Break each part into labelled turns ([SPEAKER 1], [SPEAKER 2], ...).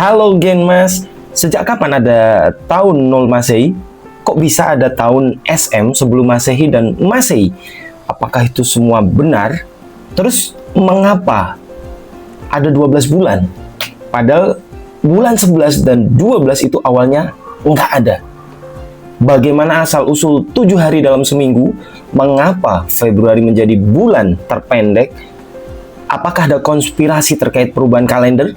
[SPEAKER 1] Halo Geng Mas, sejak kapan ada tahun 0 Masehi? Kok bisa ada tahun SM sebelum Masehi dan Masehi? Apakah itu semua benar? Terus mengapa ada 12 bulan? Padahal bulan 11 dan 12 itu awalnya nggak ada. Bagaimana asal-usul 7 hari dalam seminggu? Mengapa Februari menjadi bulan terpendek? Apakah ada konspirasi terkait perubahan kalender?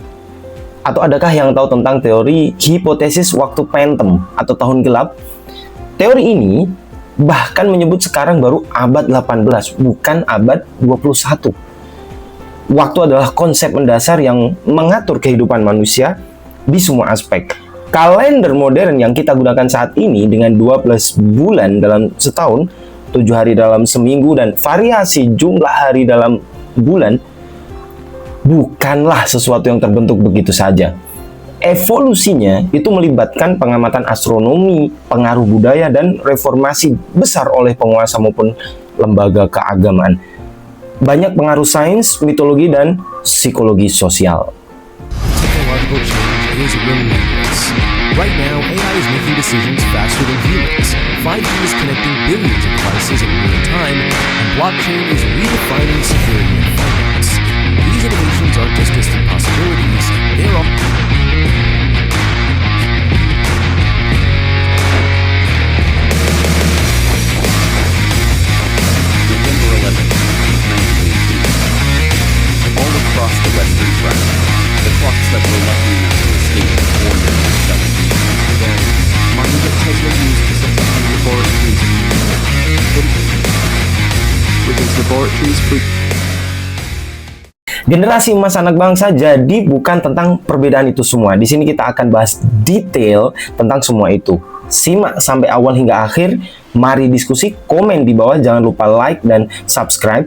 [SPEAKER 1] Atau adakah yang tahu tentang teori hipotesis waktu phantom atau tahun gelap? Teori ini bahkan menyebut sekarang baru abad 18, bukan abad 21. Waktu adalah konsep mendasar yang mengatur kehidupan manusia di semua aspek. Kalender modern yang kita gunakan saat ini dengan 12 bulan dalam setahun, 7 hari dalam seminggu, dan variasi jumlah hari dalam bulan bukanlah sesuatu yang terbentuk begitu saja. Evolusinya itu melibatkan pengamatan astronomi, pengaruh budaya, dan reformasi besar oleh penguasa maupun lembaga keagamaan. Banyak pengaruh sains, mitologi, dan psikologi sosial.
[SPEAKER 2] Technological change is relentless. Right now, AI is making decisions faster than humans. 5G is connecting billions of devices in real time, and blockchain is redefining security and finance. These innovations aren't just distant possibilities, they're all...
[SPEAKER 3] November 11th, 1918. All across the Western Front, the clocks that were lucky enough to escape warned them of sudden.
[SPEAKER 4] Then, Martin Tesla used to set up new laboratories with his laboratories for
[SPEAKER 1] Generasi emas anak bangsa jadi bukan tentang perbedaan itu semua. Di sini kita akan bahas detail tentang semua itu. Simak sampai awal hingga akhir. Mari diskusi, komen di bawah, jangan lupa like dan subscribe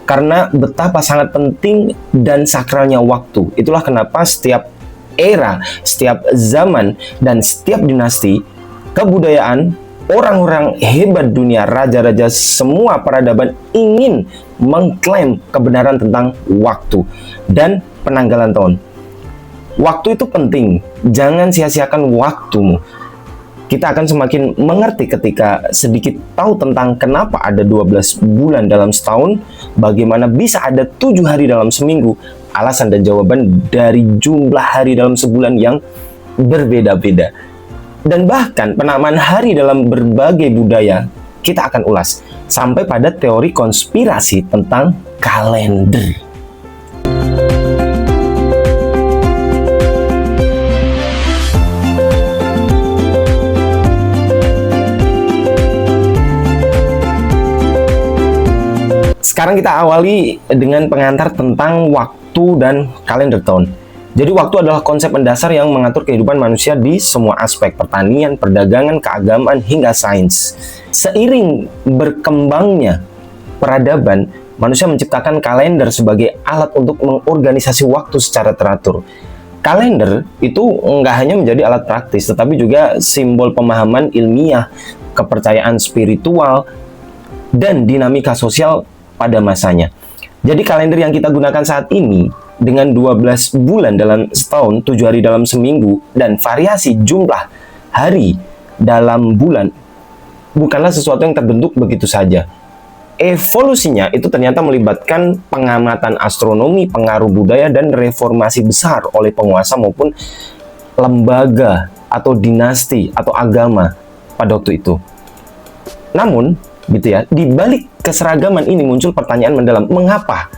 [SPEAKER 1] karena betapa sangat penting dan sakralnya waktu. Itulah kenapa setiap era, setiap zaman, dan setiap dinasti, kebudayaan, orang-orang hebat dunia, raja-raja, semua peradaban ingin mengklaim kebenaran tentang waktu dan penanggalan tahun. Waktu itu penting, jangan sia-siakan waktumu. Kita akan semakin mengerti ketika sedikit tahu tentang kenapa ada 12 bulan dalam setahun, bagaimana bisa ada 7 hari dalam seminggu, alasan dan jawaban dari jumlah hari dalam sebulan yang berbeda-beda. Dan bahkan penamaan hari dalam berbagai budaya kita akan ulas sampai pada teori konspirasi tentang kalender. Sekarang kita awali dengan pengantar tentang waktu dan kalender tahun. Jadi waktu adalah konsep mendasar yang mengatur kehidupan manusia di semua aspek, pertanian, perdagangan, keagamaan, hingga sains. Seiring berkembangnya peradaban, manusia menciptakan kalender sebagai alat untuk mengorganisasi waktu secara teratur. Kalender itu nggak hanya menjadi alat praktis, tetapi juga simbol pemahaman ilmiah, kepercayaan spiritual, dan dinamika sosial pada masanya. Jadi kalender yang kita gunakan saat ini dengan 12 bulan dalam setahun, 7 hari dalam seminggu, dan variasi jumlah hari dalam bulan bukanlah sesuatu yang terbentuk begitu saja. Evolusinya itu ternyata melibatkan pengamatan astronomi, pengaruh budaya, dan reformasi besar oleh penguasa maupun lembaga atau dinasti atau agama pada waktu itu. Namun, gitu ya, di balik keseragaman ini muncul pertanyaan mendalam, mengapa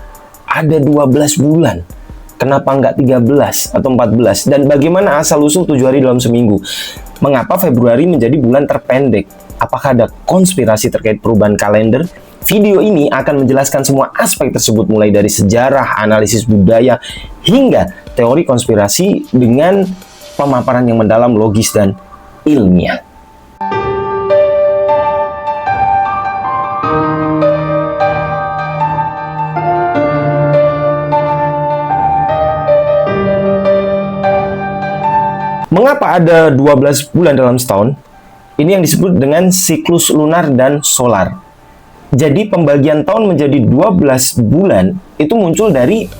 [SPEAKER 1] ada 12 bulan? Kenapa nggak 13 atau 14? Dan bagaimana asal-usul 7 hari dalam seminggu? Mengapa Februari menjadi bulan terpendek? Apakah ada konspirasi terkait perubahan kalender? Video ini akan menjelaskan semua aspek tersebut, mulai dari sejarah, analisis budaya, hingga teori konspirasi dengan pemaparan yang mendalam, logis, dan ilmiah. Mengapa ada 12 bulan dalam setahun? Ini yang disebut dengan siklus lunar dan solar. Jadi pembagian tahun menjadi 12 bulan itu muncul dari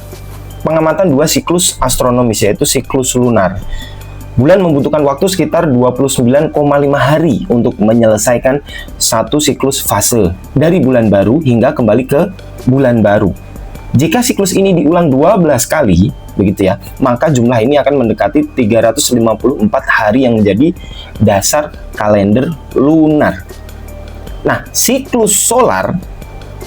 [SPEAKER 1] pengamatan dua siklus astronomis, yaitu siklus lunar. Bulan membutuhkan waktu sekitar 29,5 hari untuk menyelesaikan satu siklus fase dari bulan baru hingga kembali ke bulan baru. Jika siklus ini diulang 12 kali, begitu ya, maka jumlah ini akan mendekati 354 hari yang menjadi dasar kalender lunar. Nah, siklus solar,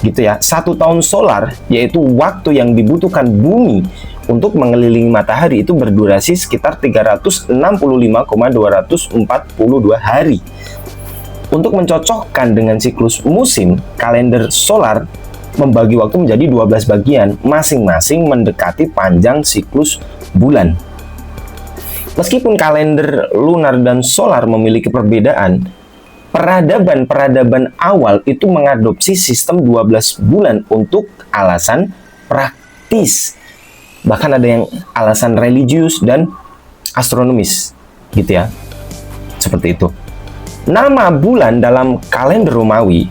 [SPEAKER 1] gitu ya, 1 tahun solar, yaitu waktu yang dibutuhkan bumi untuk mengelilingi matahari, itu berdurasi sekitar 365,242 hari. Untuk mencocokkan dengan siklus musim, kalender solar membagi waktu menjadi 12 bagian, masing-masing mendekati panjang siklus bulan. Meskipun kalender lunar dan solar memiliki perbedaan, peradaban awal itu mengadopsi sistem 12 bulan untuk alasan praktis. Bahkan ada yang alasan religius dan astronomis, gitu ya. Seperti itu. Nama bulan dalam kalender Romawi,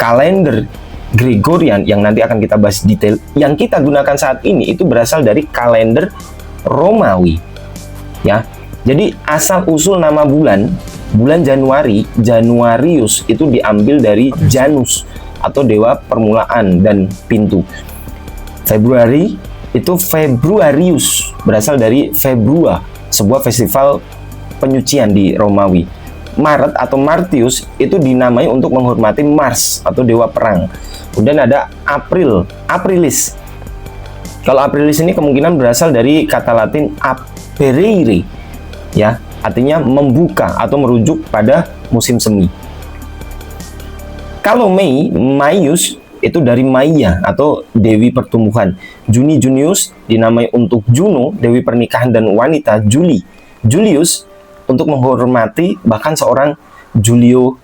[SPEAKER 1] kalender Gregorian yang nanti akan kita bahas detail, yang kita gunakan saat ini itu berasal dari kalender Romawi. Ya. Jadi asal usul nama bulan Januari, Januarius, itu diambil dari Janus atau dewa permulaan dan pintu. Februari itu Februarius, berasal dari Februa, sebuah festival penyucian di Romawi. Maret atau Martius itu dinamai untuk menghormati Mars atau dewa perang. Kemudian ada April, Aprilis. Kalau Aprilis ini kemungkinan berasal dari kata Latin aperire, ya, artinya membuka atau merujuk pada musim semi. Kalau Mei, Maius itu dari Maia atau dewi pertumbuhan. Juni, Junius dinamai untuk Juno, dewi pernikahan dan wanita. Juli, Julius untuk menghormati bahkan seorang Julio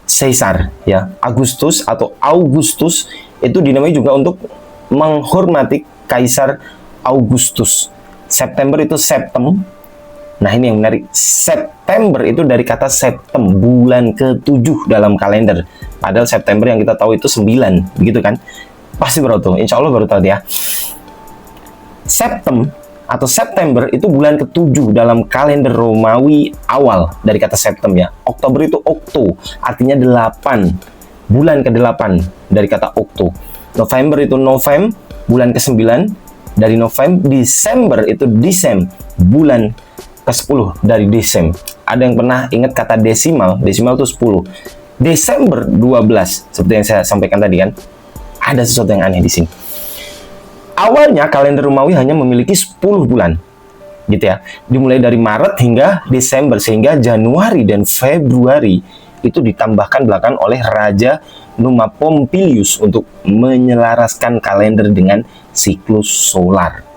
[SPEAKER 1] Caesar, ya. Agustus atau Augustus itu dinamai juga untuk menghormati Kaisar Augustus. September itu Septem. Nah, ini yang menarik. September itu dari kata septem, bulan ke-7 dalam kalender. Padahal September yang kita tahu itu 9, begitu kan? Pasti baru tahu, insya Allah baru tahu ya. Septem atau September itu bulan ke-7 dalam kalender Romawi awal, dari kata septem, ya. Oktober itu okto, artinya 8, bulan ke-8 dari kata okto. November itu Novem, bulan ke-9 dari Novem. Desember itu Disem, bulan ke-10 dari Desem. Ada yang pernah ingat kata desimal? Desimal itu 10. Desember 12, seperti yang saya sampaikan tadi kan. Ada sesuatu yang aneh di sini. Awalnya kalender Romawi hanya memiliki 10 bulan, gitu ya. Dimulai dari Maret hingga Desember, sehingga Januari dan Februari itu ditambahkan belakangan oleh Raja Numa Pompilius untuk menyelaraskan kalender dengan siklus solar.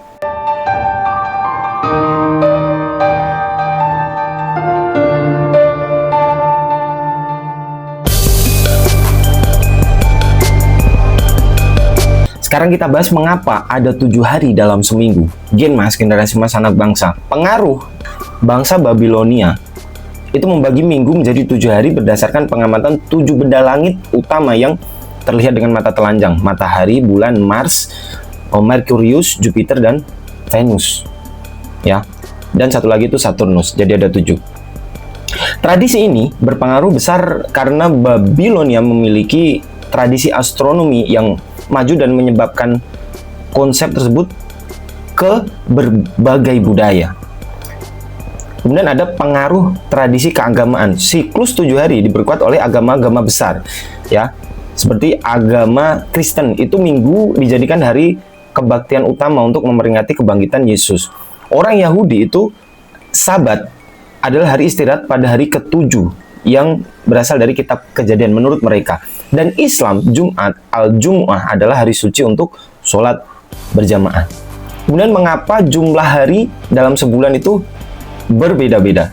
[SPEAKER 1] Sekarang kita bahas mengapa ada 7 hari dalam seminggu. Gen Mas, generasi Mas anak bangsa. Pengaruh bangsa Babilonia itu membagi minggu menjadi 7 hari berdasarkan pengamatan 7 benda langit utama yang terlihat dengan mata telanjang. Matahari, bulan, Mars, Merkurius, Jupiter, dan Venus. Ya. Dan satu lagi itu Saturnus. Jadi ada 7. Tradisi ini berpengaruh besar karena Babilonia memiliki tradisi astronomi yang maju dan menyebabkan konsep tersebut ke berbagai budaya. Kemudian ada pengaruh tradisi keagamaan. Siklus 7 hari diperkuat oleh agama-agama besar, ya. Seperti agama Kristen, itu minggu dijadikan hari kebaktian utama untuk memperingati kebangkitan Yesus. Orang Yahudi itu Sabat adalah hari istirahat pada hari ke-7 yang berasal dari kitab Kejadian menurut mereka. Dan Islam, Jumat, Al-Jum'ah adalah hari suci untuk sholat berjamaah. Kemudian mengapa jumlah hari dalam sebulan itu berbeda-beda?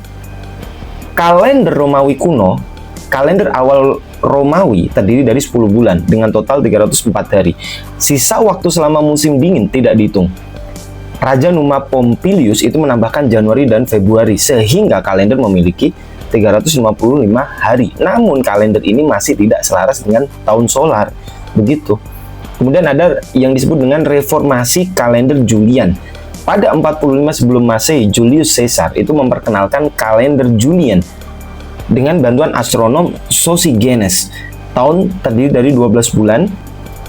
[SPEAKER 1] Kalender Romawi kuno, kalender awal Romawi terdiri dari 10 bulan dengan total 304 hari. Sisa waktu selama musim dingin tidak dihitung. Raja Numa Pompilius itu menambahkan Januari dan Februari sehingga kalender memiliki 355 hari. Namun kalender ini masih tidak selaras dengan tahun solar. Begitu. Kemudian ada yang disebut dengan reformasi kalender Julian. Pada 45 sebelum Masehi, Julius Caesar itu memperkenalkan kalender Julian dengan bantuan astronom Sosigenes. Tahun terdiri dari 12 bulan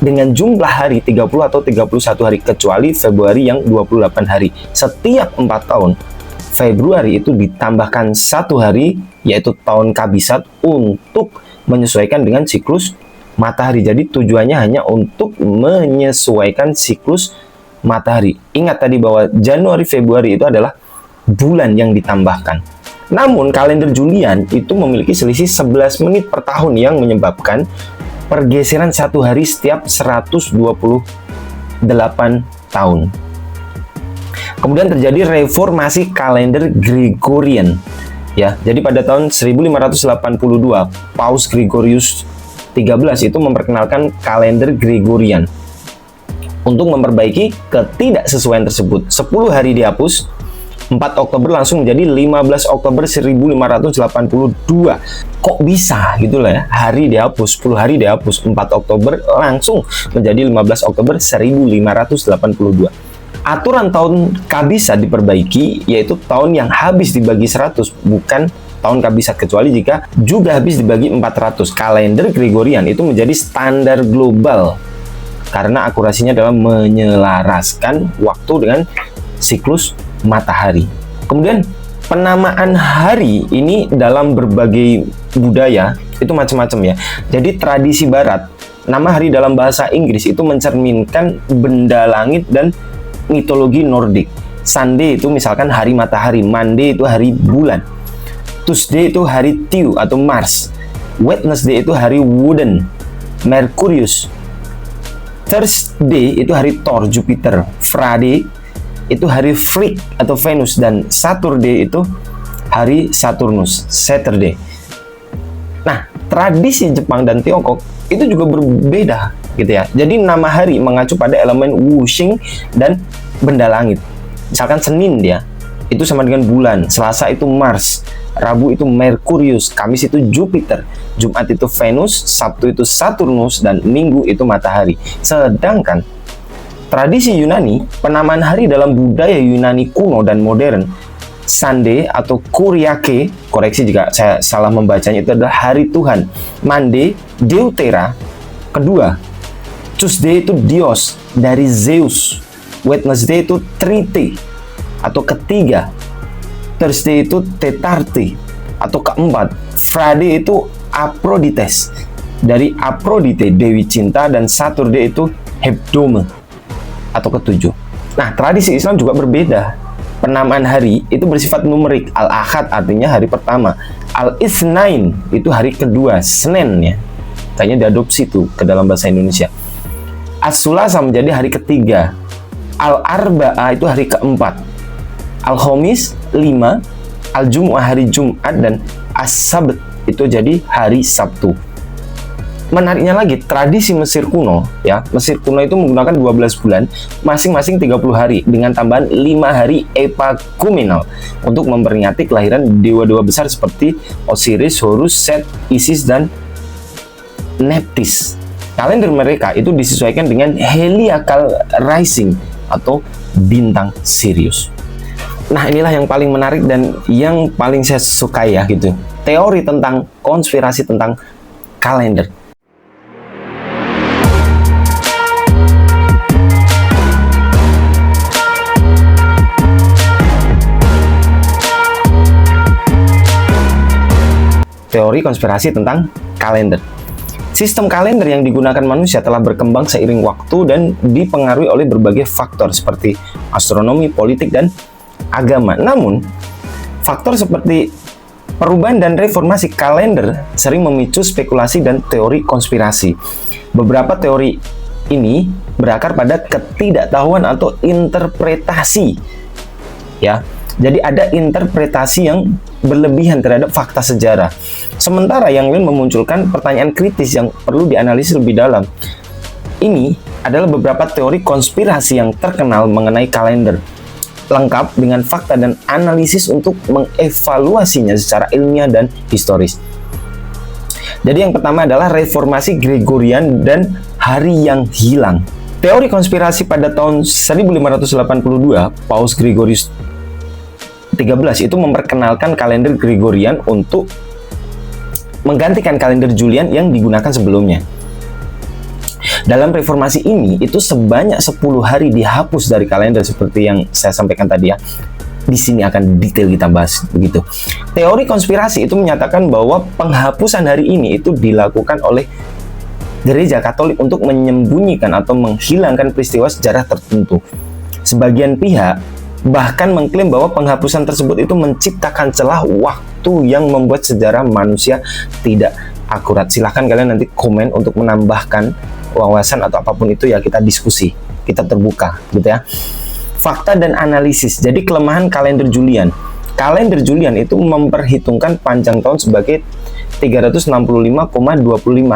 [SPEAKER 1] dengan jumlah hari 30 atau 31 hari, kecuali Februari yang 28 hari. Setiap 4 tahun, Februari itu ditambahkan 1 hari, yaitu tahun Kabisat, untuk menyesuaikan dengan siklus matahari. Jadi tujuannya hanya untuk menyesuaikan siklus matahari. Ingat tadi bahwa Januari Februari itu adalah bulan yang ditambahkan. Namun kalender Julian itu memiliki selisih 11 menit per tahun yang menyebabkan pergeseran 1 hari setiap 128 tahun. Kemudian terjadi reformasi kalender Gregorian. Ya, jadi pada tahun 1582 Paus Gregorius 13 itu memperkenalkan kalender Gregorian. Untuk memperbaiki ketidaksesuaian tersebut, 10 hari dihapus, 4 Oktober langsung menjadi 15 Oktober 1582. Kok bisa gitu lah ya, hari dihapus, 10 hari dihapus, 4 Oktober langsung menjadi 15 Oktober 1582. Aturan tahun Kabisat diperbaiki, yaitu tahun yang habis dibagi 100, bukan tahun Kabisat, kecuali jika juga habis dibagi 400. Kalender Gregorian itu menjadi standar global karena akurasinya adalah menyelaraskan waktu dengan siklus matahari. Kemudian penamaan hari ini dalam berbagai budaya itu macam-macam ya. Jadi tradisi barat, nama hari dalam bahasa Inggris itu mencerminkan benda langit dan mitologi Nordik. Sunday itu misalkan hari matahari, Monday itu hari bulan, Tuesday itu hari Thew atau Mars, Wednesday itu hari Wooden, Mercurius, Thursday itu hari Thor, Jupiter, Friday itu hari Freak atau Venus, dan Saturday itu hari Saturnus, Saturday. Nah, tradisi Jepang dan Tiongkok itu juga berbeda gitu ya. Jadi nama hari mengacu pada elemen wuxing dan benda langit. Misalkan Senin dia itu sama dengan bulan, Selasa itu Mars, Rabu itu Mercurius, Kamis itu Jupiter, Jumat itu Venus, Sabtu itu Saturnus, dan Minggu itu matahari. Sedangkan tradisi Yunani, penamaan hari dalam budaya Yunani kuno dan modern, Sunday atau Kyriake, koreksi jika saya salah membacanya, itu adalah hari Tuhan. Monday, Deutera, kedua. Tuesday itu Dios, dari Zeus. Wednesday itu Trite, atau ketiga. Thursday itu Tetarte, atau keempat. Friday itu Aphrodites, dari Aphrodite, Dewi Cinta, dan Saturday itu Hebdome, atau ketujuh. Nah, tradisi Islam juga berbeda. Penamaan hari itu bersifat numerik. Al-Ahad artinya hari pertama. Al-Itsnain itu hari kedua, Senin ya. Kayaknya diadopsi tuh ke dalam bahasa Indonesia. As-Sulasa menjadi hari ketiga. Al-Arba'ah itu hari keempat. Al-Khamis 5, Al-Jumu'ah hari Jumat, dan As-Sabt itu jadi hari Sabtu. Menariknya lagi, tradisi Mesir kuno ya. Mesir kuno itu menggunakan 12 bulan, masing-masing 30 hari dengan tambahan 5 hari epakumenal untuk memperingati kelahiran dewa-dewa besar seperti Osiris, Horus, Set, Isis, dan Nephthys. Kalender mereka itu disesuaikan dengan Heliacal Rising atau bintang Sirius. Nah, inilah yang paling menarik dan yang paling saya sukai ya gitu. Teori tentang konspirasi tentang kalender. Teori konspirasi tentang kalender. Sistem kalender yang digunakan manusia telah berkembang seiring waktu dan dipengaruhi oleh berbagai faktor seperti astronomi, politik, dan agama. Namun, faktor seperti perubahan dan reformasi kalender sering memicu spekulasi dan teori konspirasi. Beberapa teori ini berakar pada ketidaktahuan atau interpretasi. Ya, jadi ada interpretasi yang berlebihan terhadap fakta sejarah. Sementara yang lain memunculkan pertanyaan kritis yang perlu dianalisis lebih dalam. Ini adalah beberapa teori konspirasi yang terkenal mengenai kalender, lengkap dengan fakta dan analisis untuk mengevaluasinya secara ilmiah dan historis. Jadi yang pertama adalah reformasi Gregorian dan hari yang hilang. Teori konspirasi pada tahun 1582, Paus Gregorius XIII itu memperkenalkan kalender Gregorian untuk menggantikan kalender Julian yang digunakan sebelumnya. Dalam reformasi ini, itu sebanyak 10 hari dihapus dari kalender seperti yang saya sampaikan tadi ya. Di sini akan detail kita bahas begitu. Teori konspirasi itu menyatakan bahwa penghapusan hari ini itu dilakukan oleh Gereja Katolik untuk menyembunyikan atau menghilangkan peristiwa sejarah tertentu. Sebagian pihak bahkan mengklaim bahwa penghapusan tersebut itu menciptakan celah waktu yang membuat sejarah manusia tidak akurat. Silahkan kalian nanti komen untuk menambahkan wawasan atau apapun itu ya, kita diskusi, kita terbuka gitu ya. Fakta dan analisis. Jadi kelemahan kalender Julian. Kalender Julian itu memperhitungkan panjang tahun sebagai 365,25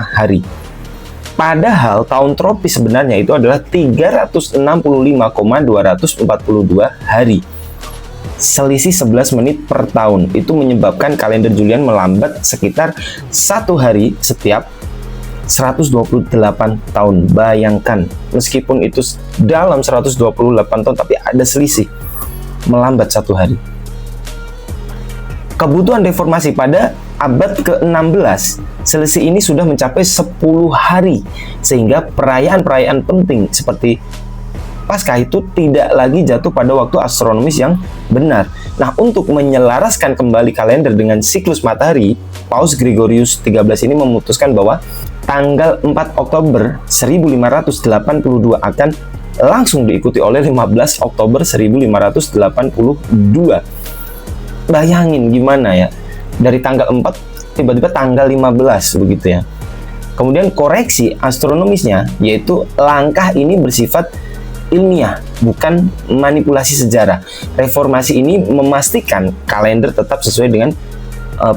[SPEAKER 1] hari. Padahal tahun tropis sebenarnya itu adalah 365,242 hari. Selisih 11 menit per tahun. Itu menyebabkan kalender Julian melambat sekitar 1 hari setiap 128 tahun. Bayangkan, meskipun itu dalam 128 tahun tapi ada selisih, melambat 1 hari. Kebutuhan reformasi pada abad ke-16, selisih ini sudah mencapai 10 hari, sehingga perayaan-perayaan penting seperti Paskah itu tidak lagi jatuh pada waktu astronomis yang benar. Nah, untuk menyelaraskan kembali kalender dengan siklus matahari, Paus Gregorius XIII ini memutuskan bahwa tanggal 4 Oktober 1582 akan langsung diikuti oleh 15 Oktober 1582. Bayangin gimana ya, dari tanggal 4 tiba-tiba tanggal 15 begitu ya. Kemudian koreksi astronomisnya, yaitu langkah ini bersifat ilmiah, bukan manipulasi sejarah. Reformasi ini memastikan kalender tetap sesuai dengan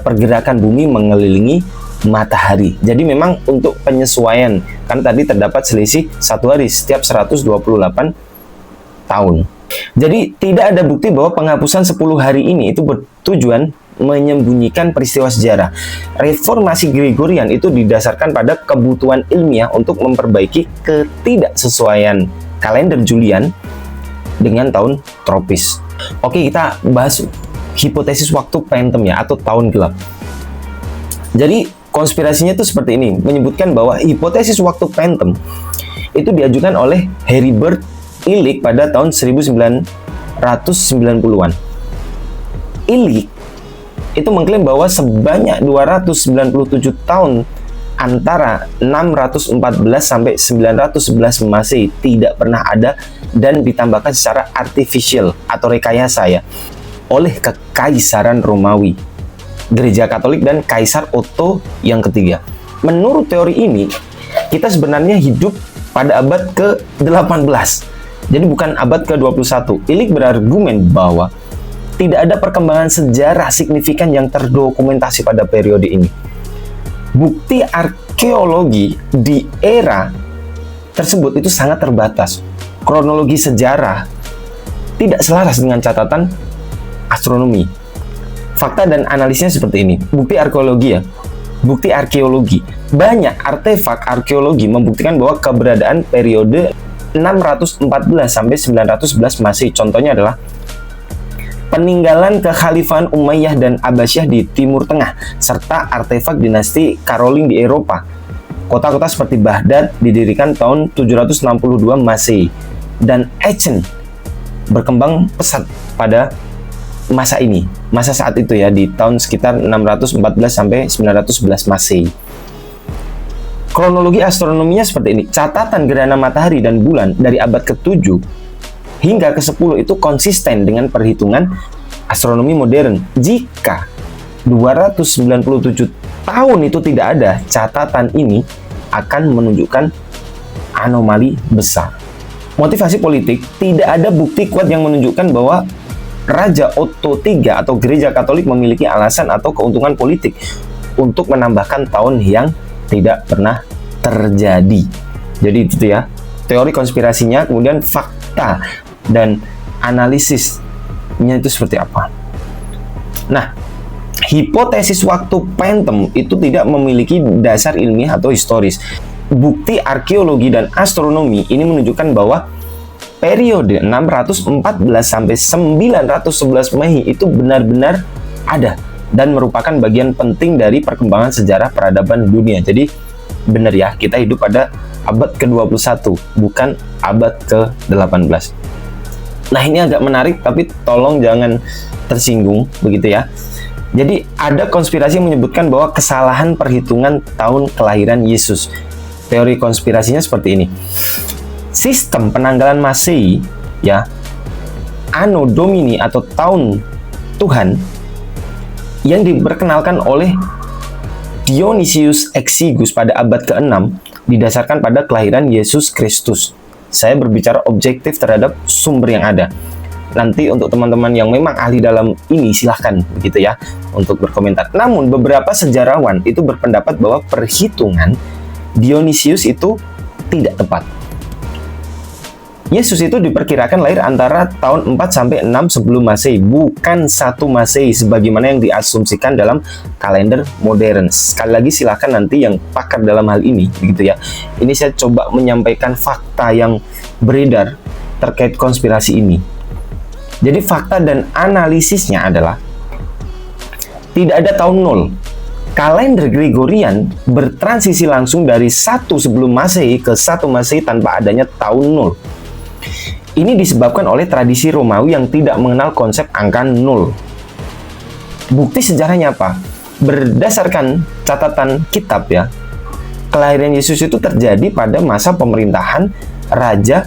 [SPEAKER 1] pergerakan bumi mengelilingi matahari. Jadi memang untuk penyesuaian, kan tadi terdapat selisih 1 hari setiap 128 tahun. Jadi tidak ada bukti bahwa penghapusan 10 hari ini itu bertujuan menyembunyikan peristiwa sejarah. Reformasi Gregorian itu didasarkan pada kebutuhan ilmiah untuk memperbaiki ketidaksesuaian kalender Julian dengan tahun tropis. Oke, kita bahas hipotesis waktu phantom ya, atau tahun gelap. Jadi konspirasinya itu seperti ini, menyebutkan bahwa hipotesis waktu phantom itu diajukan oleh Heribert Illig pada tahun 1990-an. Illig itu mengklaim bahwa sebanyak 297 tahun antara 614 sampai 911 Masehi tidak pernah ada dan ditambahkan secara artificial atau rekayasa ya oleh Kekaisaran Romawi, Gereja Katolik dan Kaisar Otto yang ketiga. Menurut teori ini, kita sebenarnya hidup pada abad ke-18. Jadi bukan abad ke-21. Illig berargumen bahwa tidak ada perkembangan sejarah signifikan yang terdokumentasi pada periode ini. Bukti arkeologi di era tersebut itu sangat terbatas. Kronologi sejarah tidak selaras dengan catatan astronomi. Fakta dan analisnya seperti ini. Bukti arkeologi ya. Bukti arkeologi. Banyak artefak arkeologi membuktikan bahwa keberadaan periode 614 sampai 911 Masehi. Contohnya adalah peninggalan kekhalifahan Umayyah dan Abbasiyah di Timur Tengah, serta artefak dinasti Karoling di Eropa. Kota-kota seperti Baghdad didirikan tahun 762 Masehi, dan Aachen berkembang pesat pada masa ini, masa saat itu ya, di tahun sekitar 614 sampai 911 Masehi. Kronologi astronominya seperti ini. Catatan gerhana matahari dan bulan dari abad ke-7 hingga ke-10 itu konsisten dengan perhitungan astronomi modern. Jika 297 tahun itu tidak ada, catatan ini akan menunjukkan anomali besar. Motivasi politik, tidak ada bukti kuat yang menunjukkan bahwa Raja Otto III atau Gereja Katolik memiliki alasan atau keuntungan politik untuk menambahkan tahun yang tidak pernah terjadi. Jadi itu ya teori konspirasinya. Kemudian fakta dan analisisnya itu seperti apa. Nah, hipotesis waktu phantom itu tidak memiliki dasar ilmiah atau historis. bukti arkeologi dan astronomi ini menunjukkan bahwa periode 614 sampai 911 Masehi itu benar-benar ada dan merupakan bagian penting dari perkembangan sejarah peradaban dunia. Jadi benar ya, kita hidup pada abad ke-21, bukan abad ke-18. Nah, ini agak menarik, tapi tolong jangan tersinggung, begitu ya. Jadi ada konspirasi yang menyebutkan bahwa kesalahan perhitungan tahun kelahiran Yesus. Teori konspirasinya seperti ini. Sistem penanggalan Masehi, ya, Anno Domini atau tahun Tuhan, yang diperkenalkan oleh Dionysius Exiguus pada abad ke-6 didasarkan pada kelahiran Yesus Kristus. Saya berbicara objektif terhadap sumber yang ada. Nanti untuk teman-teman yang memang ahli dalam ini silahkan begitu ya untuk berkomentar. Namun beberapa sejarawan itu berpendapat bahwa perhitungan Dionysius itu tidak tepat. Yesus itu diperkirakan lahir antara tahun 4 sampai 6 sebelum Masehi, bukan 1 Masehi sebagaimana yang diasumsikan dalam kalender modern. Sekali lagi silakan nanti yang pakar dalam hal ini begitu ya. Ini saya coba menyampaikan fakta yang beredar terkait konspirasi ini. Jadi fakta dan analisisnya adalah tidak ada tahun 0. Kalender Gregorian bertransisi langsung dari 1 sebelum Masehi ke 1 Masehi tanpa adanya tahun 0. Ini disebabkan oleh tradisi Romawi yang tidak mengenal konsep angka 0. Bukti sejarahnya apa? Berdasarkan catatan kitab ya, kelahiran Yesus itu terjadi pada masa pemerintahan Raja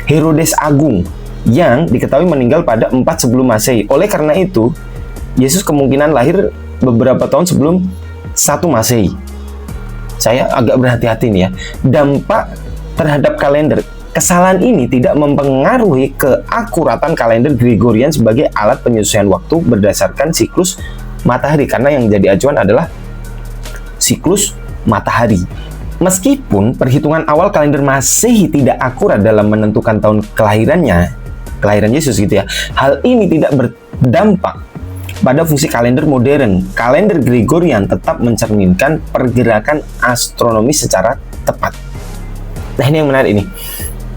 [SPEAKER 1] Herodes Agung yang diketahui meninggal pada 4 sebelum Masehi. Oleh karena itu, Yesus kemungkinan lahir beberapa tahun sebelum 1 Masehi. Saya agak berhati-hati nih ya. Dampak terhadap kalender. Kesalahan ini tidak mempengaruhi keakuratan kalender Gregorian sebagai alat penyesuaian waktu berdasarkan siklus matahari, karena yang jadi acuan adalah siklus matahari. Meskipun perhitungan awal kalender Masehi tidak akurat dalam menentukan tahun kelahiran Yesus gitu ya, hal ini tidak berdampak pada fungsi kalender modern. Kalender Gregorian tetap mencerminkan pergerakan astronomi secara tepat. Nah, ini yang menarik ini.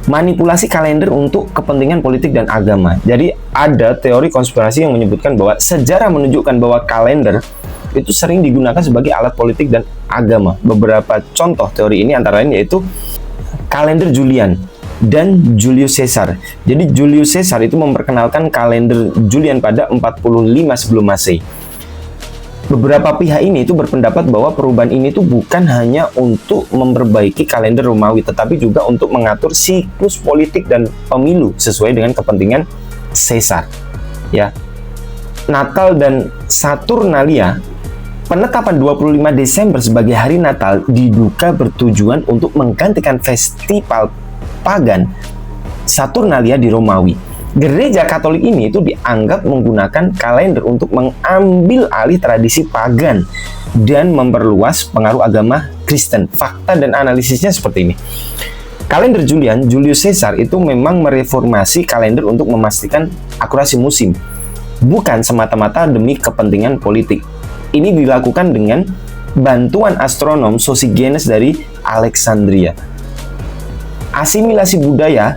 [SPEAKER 1] Manipulasi kalender untuk kepentingan politik dan agama. Jadi ada teori konspirasi yang menyebutkan bahwa sejarah menunjukkan bahwa kalender itu sering digunakan sebagai alat politik dan agama. Beberapa contoh teori ini antara lain yaitu kalender Julian dan Julius Caesar. Jadi Julius Caesar itu memperkenalkan kalender Julian pada 45 sebelum Masehi. Beberapa pihak ini itu berpendapat bahwa perubahan ini tuh bukan hanya untuk memperbaiki kalender Romawi, tetapi juga untuk mengatur siklus politik dan pemilu sesuai dengan kepentingan Caesar. Ya. Natal dan Saturnalia, penetapan 25 Desember sebagai hari Natal diduga bertujuan untuk menggantikan festival pagan Saturnalia di Romawi. Gereja Katolik ini itu dianggap menggunakan kalender untuk mengambil alih tradisi pagan dan memperluas pengaruh agama Kristen. Fakta dan analisisnya seperti ini. Kalender Julian, Julius Caesar itu memang mereformasi kalender untuk memastikan akurasi musim, bukan semata-mata demi kepentingan politik. Ini dilakukan dengan bantuan astronom Sosigenes dari Alexandria. Asimilasi budaya,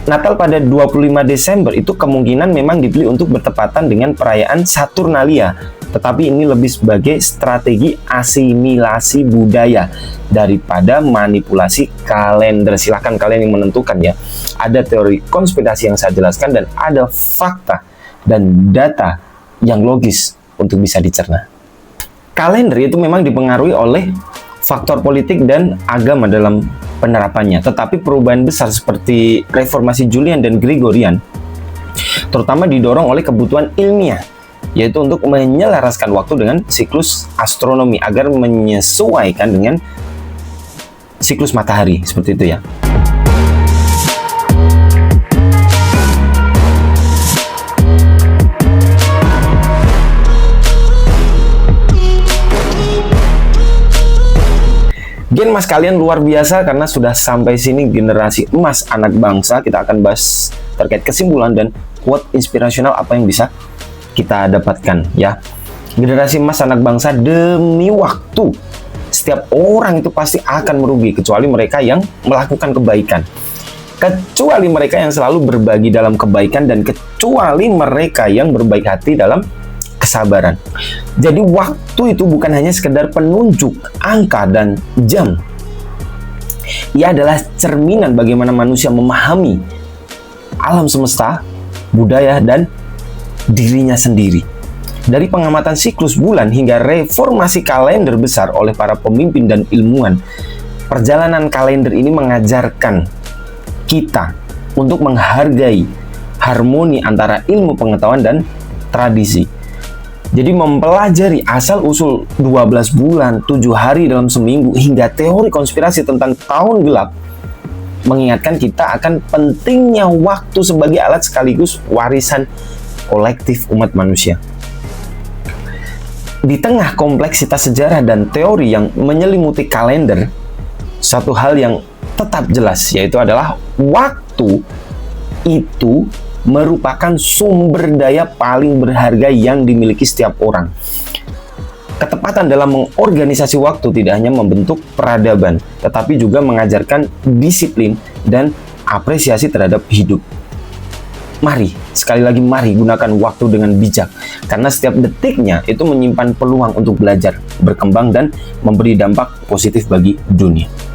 [SPEAKER 1] Natal pada 25 Desember itu kemungkinan memang dipilih untuk bertepatan dengan perayaan Saturnalia, tetapi ini lebih sebagai strategi asimilasi budaya daripada manipulasi kalender. Silahkan kalian yang menentukan ya. Ada teori konspirasi yang saya jelaskan dan ada fakta dan data yang logis untuk bisa dicerna. Kalender itu memang dipengaruhi oleh faktor politik dan agama dalam penerapannya, tetapi perubahan besar seperti reformasi Julian dan Gregorian terutama didorong oleh kebutuhan ilmiah, yaitu untuk menyelaraskan waktu dengan siklus astronomi agar menyesuaikan dengan siklus matahari, seperti itu ya. Gen mas kalian luar biasa karena sudah sampai sini generasi emas anak bangsa. Kita akan bahas terkait kesimpulan dan quote inspirasional apa yang bisa kita dapatkan ya. Generasi emas anak bangsa demi waktu Setiap orang itu pasti akan merugi kecuali mereka yang melakukan kebaikan. Kecuali mereka yang selalu berbagi dalam kebaikan dan kecuali mereka yang berbaik hati dalam kesabaran. Jadi waktu itu bukan hanya sekedar penunjuk angka dan jam. Ia adalah cerminan bagaimana manusia memahami alam semesta, budaya, dan dirinya sendiri. Dari pengamatan siklus bulan hingga reformasi kalender besar oleh para pemimpin dan ilmuwan, perjalanan kalender ini mengajarkan kita untuk menghargai harmoni antara ilmu pengetahuan dan tradisi. Jadi mempelajari asal-usul 12 bulan, 7 hari dalam seminggu, hingga teori konspirasi tentang tahun gelap mengingatkan kita akan pentingnya waktu sebagai alat sekaligus warisan kolektif umat manusia. Di tengah kompleksitas sejarah dan teori yang menyelimuti kalender, satu hal yang tetap jelas yaitu adalah waktu itu merupakan sumber daya paling berharga yang dimiliki setiap orang. Ketepatan dalam mengorganisasi waktu tidak hanya membentuk peradaban, tetapi juga mengajarkan disiplin dan apresiasi terhadap hidup. Mari, sekali lagi mari gunakan waktu dengan bijak, karena setiap detiknya itu menyimpan peluang untuk belajar, berkembang, dan memberi dampak positif bagi dunia.